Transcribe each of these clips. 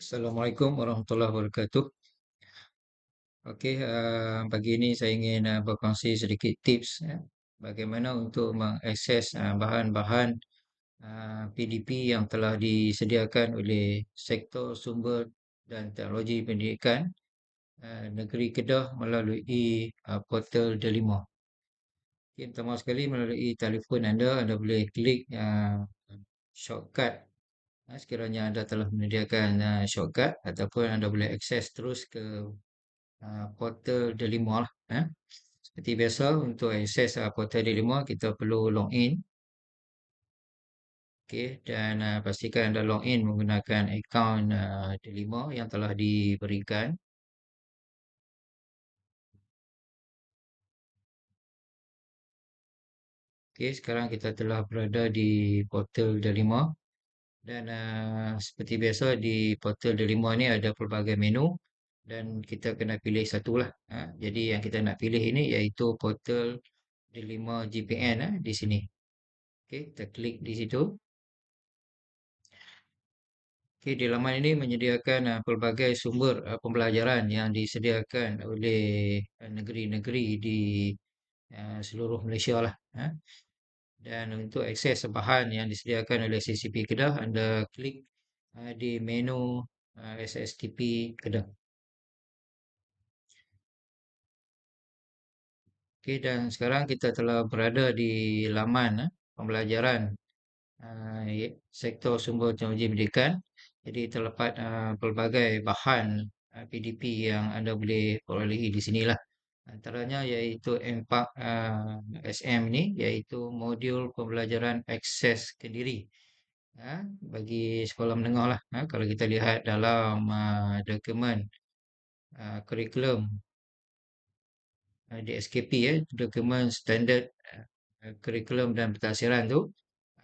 Assalamualaikum warahmatullahi wabarakatuh. Okey, pagi ini saya ingin berkongsi sedikit tips bagaimana untuk mengakses bahan-bahan PDP yang telah disediakan oleh Sektor Sumber dan Teknologi Pendidikan Negeri Kedah melalui portal Delima. Okay, pertama sekali melalui telefon anda boleh klik shortcut. Sekiranya anda telah menyediakan shortcut ataupun anda boleh akses terus ke portal Delima lah. Seperti biasa untuk akses portal Delima kita perlu login. Okey, dan pastikan anda login menggunakan akaun Delima yang telah diberikan. Okey, sekarang kita telah berada di portal Delima dan seperti biasa di portal Delima ni ada pelbagai menu dan kita kena pilih satu lah. Jadi yang kita nak pilih ini iaitu portal Delima GPN di sini. Okey, kita klik di situ. Okey, di laman ini menyediakan pelbagai sumber pembelajaran yang disediakan oleh negeri-negeri di seluruh Malaysia lah. Dan untuk akses bahan yang disediakan oleh CCP Kedah, anda klik di menu SSTP Kedah. Okey, dan sekarang kita telah berada di laman pembelajaran Sektor Sumber Teknologi Pendidikan. Jadi terdapat pelbagai bahan PDP yang anda boleh perolehi di sinilah. Antaranya iaitu M4 SM ni, iaitu modul pembelajaran akses kendiri bagi sekolah menengah lah. Kalau kita lihat dalam dokumen kurikulum DSKP, dokumen standard kurikulum dan pentadbiran tu,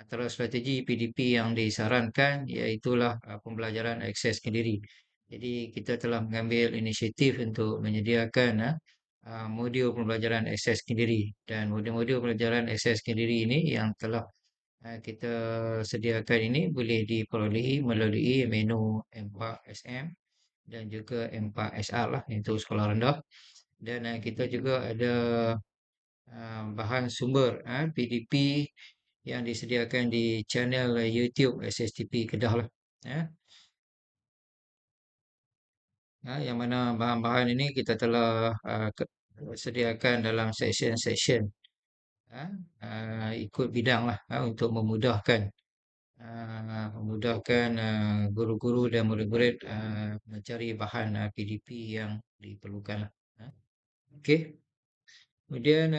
antara strategi PDP yang disarankan iaitulah pembelajaran akses kendiri. Jadi kita telah mengambil inisiatif untuk menyediakan modul pembelajaran akses kendiri, dan modul-modul pembelajaran akses kendiri ini yang telah kita sediakan ini boleh diperolehi melalui menu M4SM dan juga M4SR lah, itu sekolah rendah. Dan kita juga ada bahan sumber PDP yang disediakan di channel YouTube SSTP Kedah lah. Yang mana bahan-bahan ini kita telah sediakan dalam section-section ikut bidang lah untuk memudahkan guru-guru dan murid-murid mencari bahan PDP yang diperlukan lah. Okey. Kemudian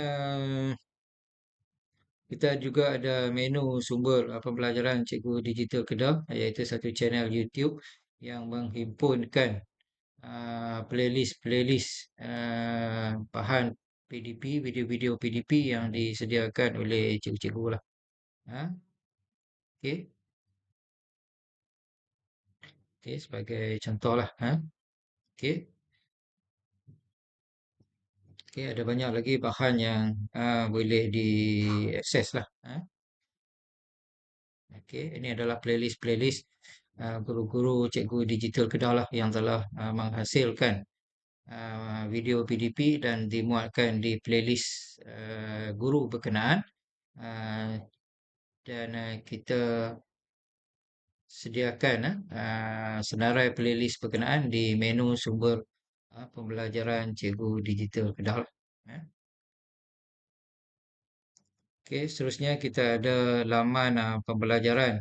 kita juga ada menu sumber pembelajaran Cikgu Digital Kedah, iaitu satu channel YouTube yang menghimpunkan playlist bahan PDP, video-video PDP yang disediakan oleh cikgu-cikgu lah. Okey. Okey, sebagai contoh lah. Okey. Okey, ada banyak lagi bahan yang boleh diakses lah. Okey, ini adalah playlist guru-guru cikgu digital Kedah lah yang telah menghasilkan video PDP dan dimuatkan di playlist guru berkenaan. Dan kita sediakan senarai playlist berkenaan di menu sumber pembelajaran cikgu digital Kedah lah. Okey, seterusnya kita ada laman pembelajaran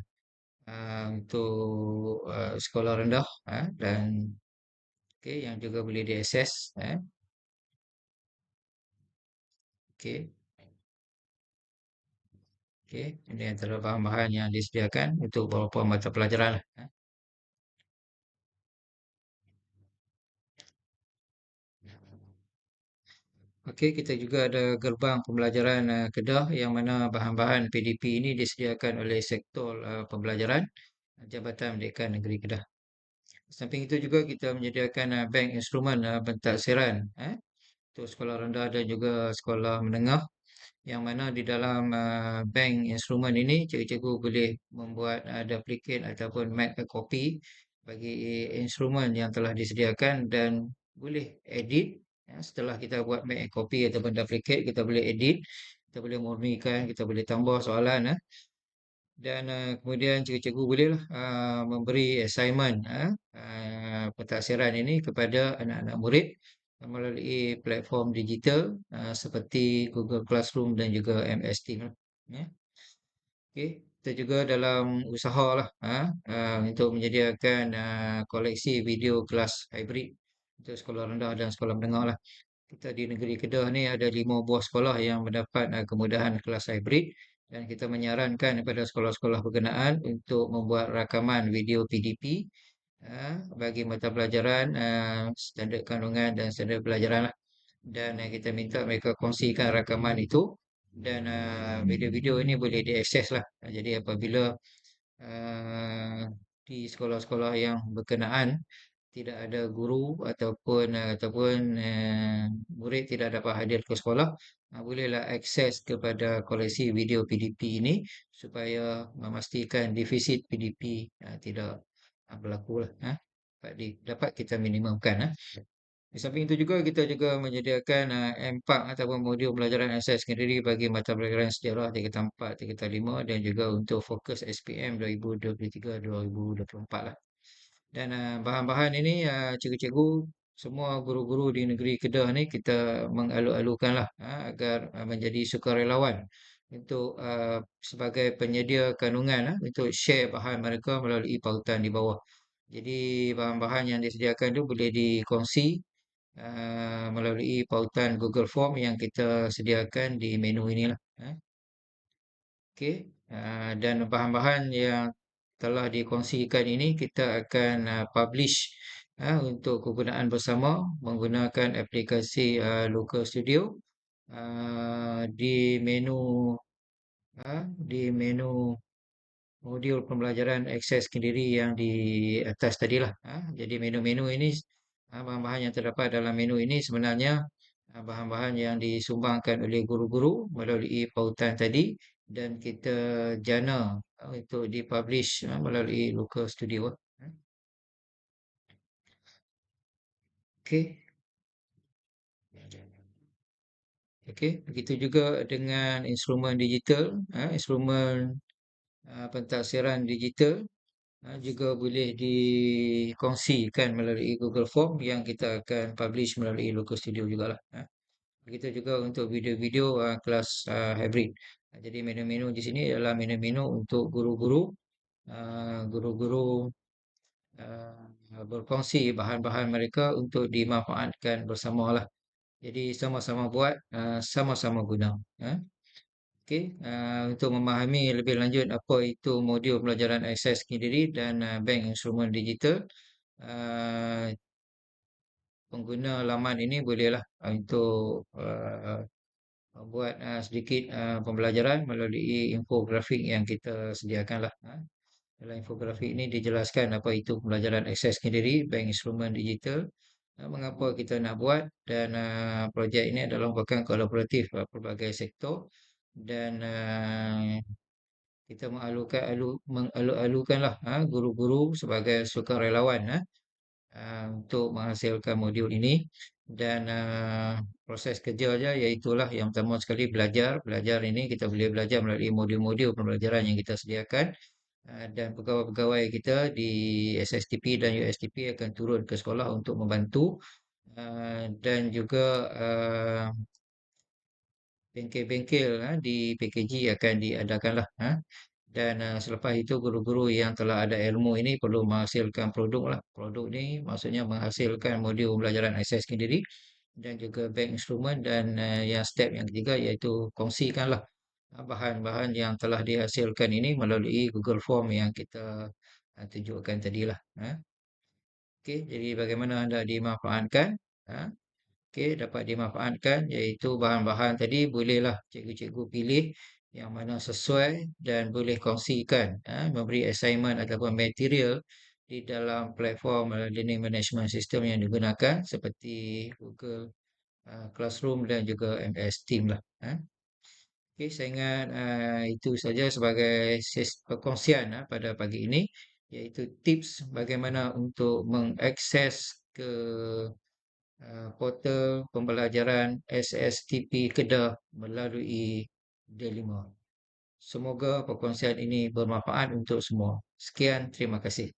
untuk sekolah rendah dan okey, yang juga boleh diakses. Okey. Okey, ini antara bahan-bahan yang disediakan untuk beberapa mata pelajaran lah. Okey, kita juga ada gerbang pembelajaran Kedah yang mana bahan-bahan PDP ini disediakan oleh Sektor Pembelajaran Jabatan Pendidikan Negeri Kedah. Samping itu juga kita menyediakan bank instrumen pentadbiran untuk sekolah rendah dan juga sekolah menengah, yang mana di dalam bank instrumen ini cikgu-cikgu boleh membuat duplicate ataupun make a copy bagi instrumen yang telah disediakan dan boleh edit setelah kita buat make and copy ataupun duplicate kita boleh edit, kita boleh murnikan, kita boleh tambah soalan dan kemudian cikgu-cikgu bolehlah memberi assignment pentaksiran ini kepada anak-anak murid melalui platform digital seperti Google Classroom dan juga MS Teams lah, ya. Okey, kita juga dalam usaha lah untuk menyediakan koleksi video kelas hybrid untuk sekolah rendah dan sekolah menengah lah. Kita di negeri Kedah ni ada 5 buah sekolah yang mendapat kemudahan kelas hybrid dan kita menyarankan kepada sekolah-sekolah berkenaan untuk membuat rakaman video PDP bagi mata pelajaran standard kandungan dan standard pelajaran lah. Dan kita minta mereka kongsikan rakaman itu dan video-video ini boleh diakses lah. Jadi apabila uh, di sekolah-sekolah yang berkenaan tidak ada guru ataupun murid tidak dapat hadir ke sekolah, bolehlah akses kepada koleksi video PDP ini supaya memastikan defisit PDP tidak berlaku lah. Dapat kita minimumkan. Di samping itu juga kita juga menyediakan MPAK ataupun modul pelajaran asas sendiri bagi mata pelajaran sejarah tingkatan 4, tingkatan 5 dan juga untuk fokus SPM 2023-2024 lah. Dan bahan-bahan ini cikgu-cikgu semua guru-guru di negeri Kedah ni kita mengalu-alukan lah agar menjadi sukarelawan untuk sebagai penyedia kandungan untuk share bahan mereka melalui pautan di bawah. Jadi bahan-bahan yang disediakan itu boleh dikongsi melalui pautan Google Form yang kita sediakan di menu inilah. Okey, dan bahan-bahan yang telah dikongsikan ini kita akan publish untuk kegunaan bersama menggunakan aplikasi Local Studio di menu di menu modul pembelajaran akses sendiri yang di atas tadilah. Jadi menu-menu ini, bahan-bahan yang terdapat dalam menu ini sebenarnya bahan-bahan yang disumbangkan oleh guru-guru melalui pautan tadi dan kita jana untuk dipublish melalui local studio. Okey. Okey, begitu juga dengan instrumen digital, instrumen pentaksiran digital juga boleh dikongsikan melalui Google Form yang kita akan publish melalui local studio jugalah. Begitu juga untuk video-video kelas hybrid. Jadi menu-menu di sini adalah menu-menu untuk guru-guru guru-guru berkongsi bahan-bahan mereka untuk dimanfaatkan bersamalah. Jadi sama-sama buat, sama-sama guna. Okey, untuk memahami lebih lanjut apa itu modul pelajaran akses sendiri dan bank instrumen digital, uh, pengguna laman ini bolehlah untuk buat sedikit pembelajaran melalui infografik yang kita sediakanlah. Dalam infografik ini dijelaskan apa itu pembelajaran akses sendiri, bank instrumen digital, mengapa kita nak buat dan projek ini adalah merupakan kolaboratif pelbagai sektor dan kita mengalu-alukanlah guru-guru sebagai sukarelawan untuk menghasilkan modul ini dan proses kerja aja iaitulah yang pertama sekali belajar. Belajar ini kita boleh belajar melalui modul-modul pembelajaran yang kita sediakan dan pegawai-pegawai kita di SSTP dan USTP akan turun ke sekolah untuk membantu dan juga bengkel-bengkel di PKG akan diadakanlah. Dan selepas itu guru-guru yang telah ada ilmu ini perlu menghasilkan produk lah. Produk ni maksudnya menghasilkan modul pembelajaran akses sendiri dan juga bank instrumen dan yang step yang ketiga iaitu kongsikanlah bahan-bahan yang telah dihasilkan ini melalui Google Form yang kita tunjukkan tadilah. Okey, jadi bagaimana anda dimanfaatkan? Okey, dapat dimanfaatkan iaitu bahan-bahan tadi bolehlah cikgu-cikgu pilih yang mana sesuai dan boleh kongsikan memberi assignment ataupun material di dalam platform learning management system yang digunakan seperti Google Classroom dan juga MS Team lah. Okey, saya ingat itu saja sebagai perkongsian pada pagi ini. yaitu tips bagaimana untuk mengakses ke portal pembelajaran SSTP Kedah melalui D5. Semoga perkongsian ini bermanfaat untuk semua. Sekian, terima kasih.